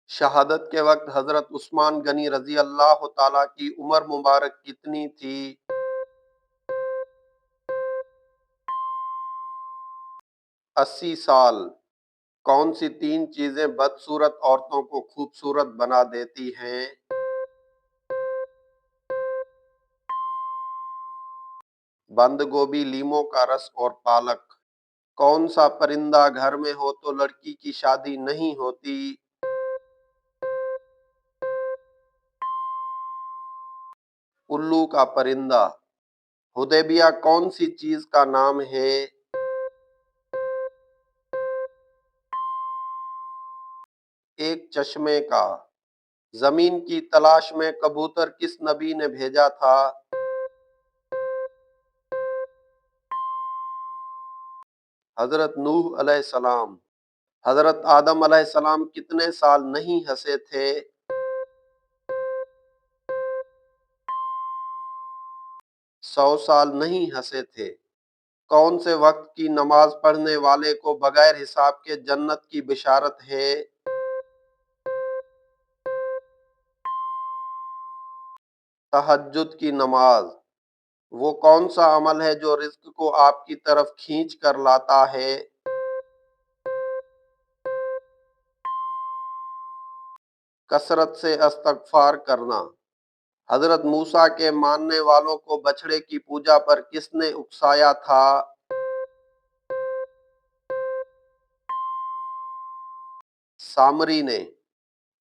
شہادت کے وقت حضرت عثمان غنی رضی اللہ تعالیٰ کی عمر مبارک کتنی تھی؟ 80 سال۔ کون سی تین چیزیں بدصورت عورتوں کو خوبصورت بنا دیتی ہیں؟ بند گوبھی، لیموں کا رس اور پالک۔ کون سا پرندہ گھر میں ہو تو لڑکی کی شادی نہیں ہوتی؟ الو کا پرندہ۔ حدیبیہ کون سی چیز کا نام ہے؟ ایک چشمے کا۔ زمین کی تلاش میں کبوتر کس نبی نے بھیجا تھا؟ حضرت نوح علیہ السلام۔ حضرت آدم علیہ السلام کتنے سال نہیں ہنسے تھے؟ 100 سال نہیں ہنسے تھے۔ کون سے وقت کی نماز پڑھنے والے کو بغیر حساب کے جنت کی بشارت ہے؟ تہجد کی نماز۔ وہ کون سا عمل ہے جو رزق کو آپ کی طرف کھینچ کر لاتا ہے؟ کثرت سے استغفار کرنا۔ حضرت موسیٰ کے ماننے والوں کو بچڑے کی پوجا پر کس نے اکسایا تھا؟ سامری نے۔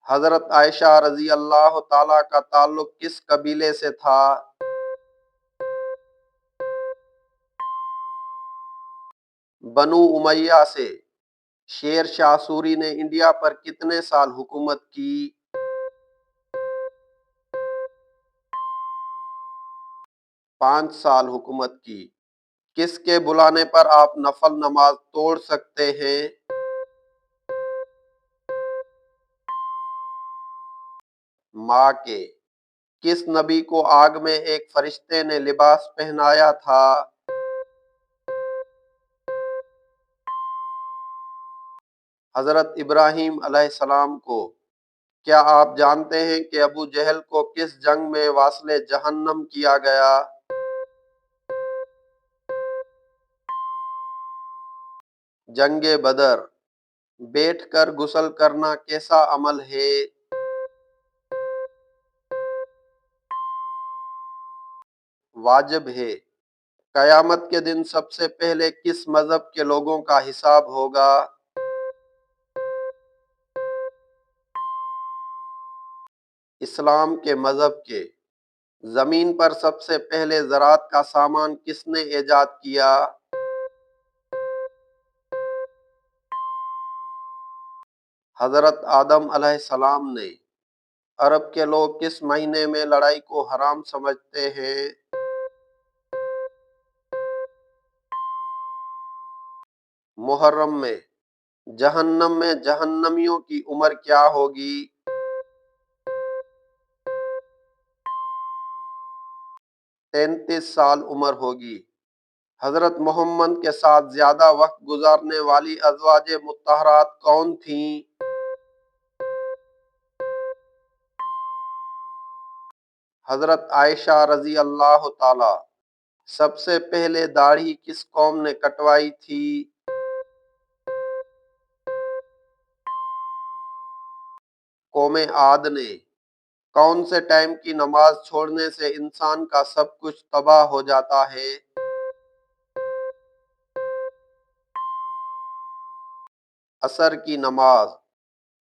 حضرت عائشہ رضی اللہ تعالیٰ کا تعلق کس قبیلے سے تھا؟ بنو امیہ سے۔ شیر شاہ سوری نے انڈیا پر کتنے سال حکومت کی؟ 5 سال حکومت کی۔ کس کے بلانے پر آپ نفل نماز توڑ سکتے ہیں؟ ماں کے۔ کس نبی کو آگ میں ایک فرشتے نے لباس پہنایا تھا؟ حضرت ابراہیم علیہ السلام کو۔ کیا آپ جانتے ہیں کہ ابو جہل کو کس جنگ میں واصل جہنم کیا گیا؟ جنگ بدر۔ بیٹھ کر غسل کرنا کیسا عمل ہے؟ واجب ہے۔ قیامت کے دن سب سے پہلے کس مذہب کے لوگوں کا حساب ہوگا؟ اسلام کے مذہب کے۔ زمین پر سب سے پہلے زراعت کا سامان کس نے ایجاد کیا؟ حضرت آدم علیہ السلام نے۔ عرب کے لوگ کس مہینے میں لڑائی کو حرام سمجھتے ہیں؟ محرم میں۔ جہنم میں جہنمیوں کی عمر کیا ہوگی؟ 33 سال عمر ہوگی۔ حضرت محمد کے ساتھ زیادہ وقت گزارنے والی ازواج مطہرات کون تھیں؟ حضرت عائشہ رضی اللہ تعالی۔ سب سے پہلے داڑھی کس قوم نے کٹوائی تھی؟ قوم عاد نے۔ کون سے ٹائم کی نماز چھوڑنے سے انسان کا سب کچھ تباہ ہو جاتا ہے؟ عصر کی نماز۔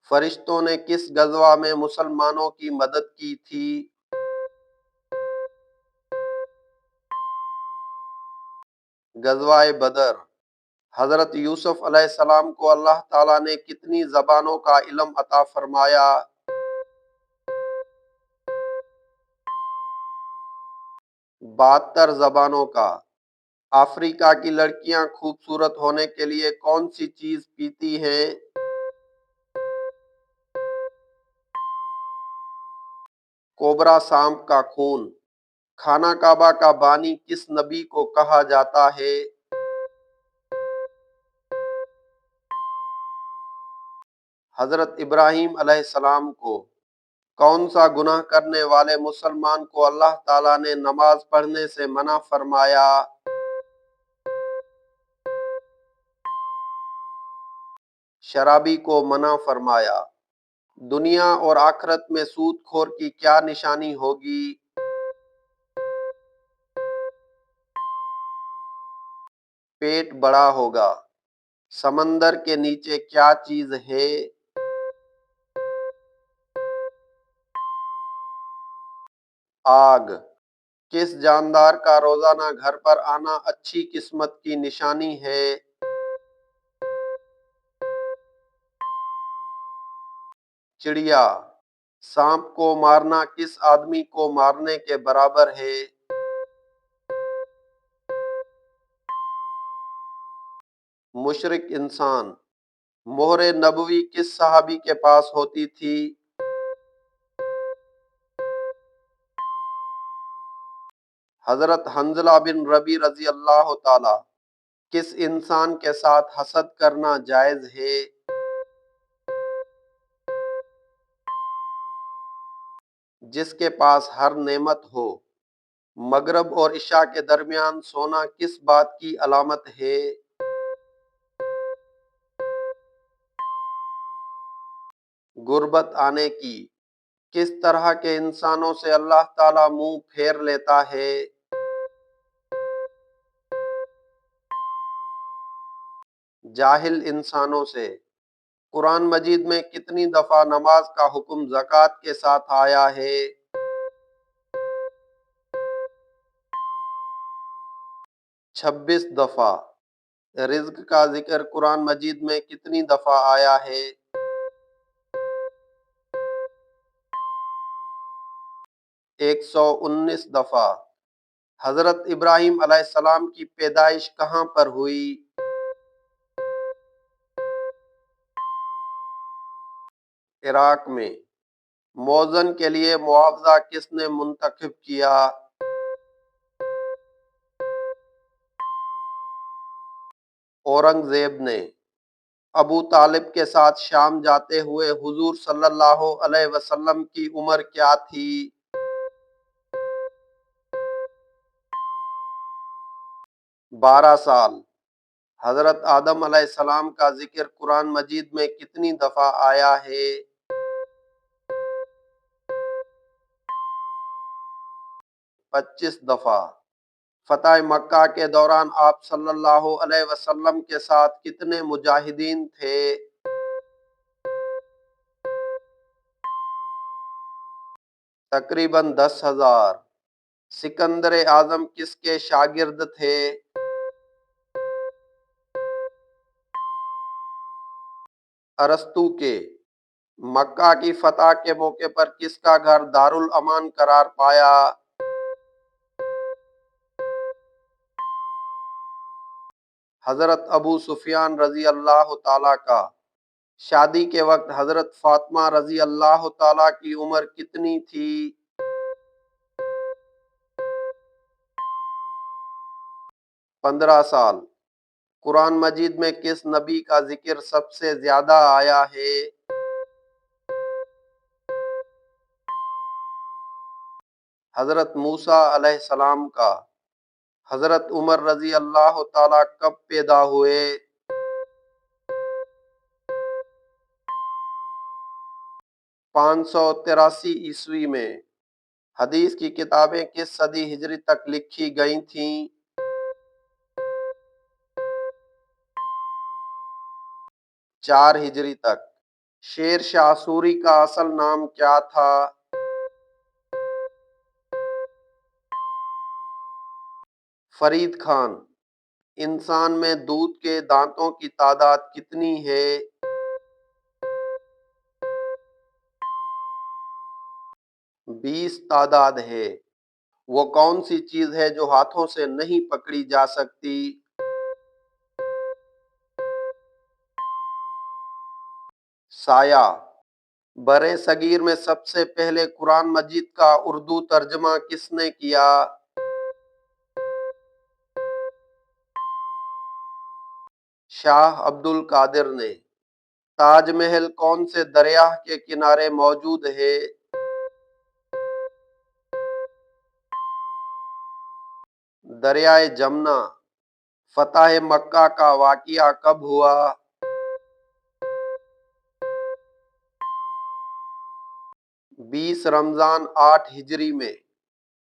فرشتوں نے کس غزوہ میں مسلمانوں کی مدد کی تھی؟ غزوہ بدر۔ حضرت یوسف علیہ السلام کو اللہ تعالیٰ نے کتنی زبانوں کا علم عطا فرمایا؟ 72 زبانوں کا۔ افریقہ کی لڑکیاں خوبصورت ہونے کے لیے کون سی چیز پیتی ہیں؟ کوبرا سانپ کا خون۔ خانہ کعبہ کا بانی کس نبی کو کہا جاتا ہے؟ حضرت ابراہیم علیہ السلام کو کون سا گناہ کرنے والے مسلمان کو اللہ تعالیٰ نے نماز پڑھنے سے منع فرمایا؟ شرابی کو منع فرمایا۔ دنیا اور آخرت میں سود خور کی کیا نشانی ہوگی؟ پیٹ بڑا ہوگا۔ سمندر کے نیچے کیا چیز ہے؟ آگ۔ کس جاندار کا روزانہ گھر پر آنا اچھی قسمت کی نشانی ہے؟ چڑیا۔ سانپ کو مارنا کس آدمی کو مارنے کے برابر ہے؟ مشرک انسان۔ مہر نبوی کس صحابی کے پاس ہوتی تھی؟ حضرت حنظلہ بن ربیع رضی اللہ تعالی۔ کس انسان کے ساتھ حسد کرنا جائز ہے؟ جس کے پاس ہر نعمت ہو۔ مغرب اور عشاء کے درمیان سونا کس بات کی علامت ہے؟ غربت آنے کی۔ کس طرح کے انسانوں سے اللہ تعالیٰ منہ پھیر لیتا ہے؟ جاہل انسانوں سے۔ قرآن مجید میں کتنی دفعہ نماز کا حکم زکوٰۃ کے ساتھ آیا ہے؟ 26 دفعہ۔ رزق کا ذکر قرآن مجید میں کتنی دفعہ آیا ہے؟ 119 دفعہ۔ حضرت ابراہیم علیہ السلام کی پیدائش کہاں پر ہوئی؟ عراق میں۔ موذن کے لیے معاوضہ کس نے منتخب کیا؟ اورنگزیب نے۔ ابو طالب کے ساتھ شام جاتے ہوئے حضور صلی اللہ علیہ وسلم کی عمر کیا تھی؟ 12 سال۔ حضرت آدم علیہ السلام کا ذکر قرآن مجید میں کتنی دفعہ آیا ہے؟ 25 دفعہ۔ فتح مکہ کے دوران آپ صلی اللہ علیہ وسلم کے ساتھ کتنے مجاہدین تھے؟ تقریباً 10,000۔ سکندر اعظم کس کے شاگرد تھے؟ ارسطو کے۔ مکہ کی فتح کے موقع پر کس کا گھر دارالامان قرار پایا؟ حضرت ابو سفیان رضی اللہ تعالیٰ کا۔ شادی کے وقت حضرت فاطمہ رضی اللہ تعالیٰ کی عمر کتنی تھی؟ 15 سال۔ قرآن مجید میں کس نبی کا ذکر سب سے زیادہ آیا ہے؟ حضرت موسیٰ علیہ السلام کا۔ حضرت عمر رضی اللہ تعالیٰ کب پیدا ہوئے؟ 583 عیسوی میں۔ حدیث کی کتابیں کس صدی ہجری تک لکھی گئی تھیں؟ 4 ہجری تک۔ شیر شاہ سوری کا اصل نام کیا تھا؟ فرید خان۔ انسان میں دودھ کے دانتوں کی تعداد کتنی ہے؟ 20 تعداد ہے۔ وہ کون سی چیز ہے جو ہاتھوں سے نہیں پکڑی جا سکتی؟ سایہ۔ برِ صغیر میں سب سے پہلے قرآن مجید کا اردو ترجمہ کس نے کیا؟ شاہ عبد القادر نے۔ تاج محل کون سے دریا کے کنارے موجود ہے؟ دریائے جمنا۔ فتح مکہ کا واقعہ کب ہوا؟ 20 رمضان 8 ہجری میں۔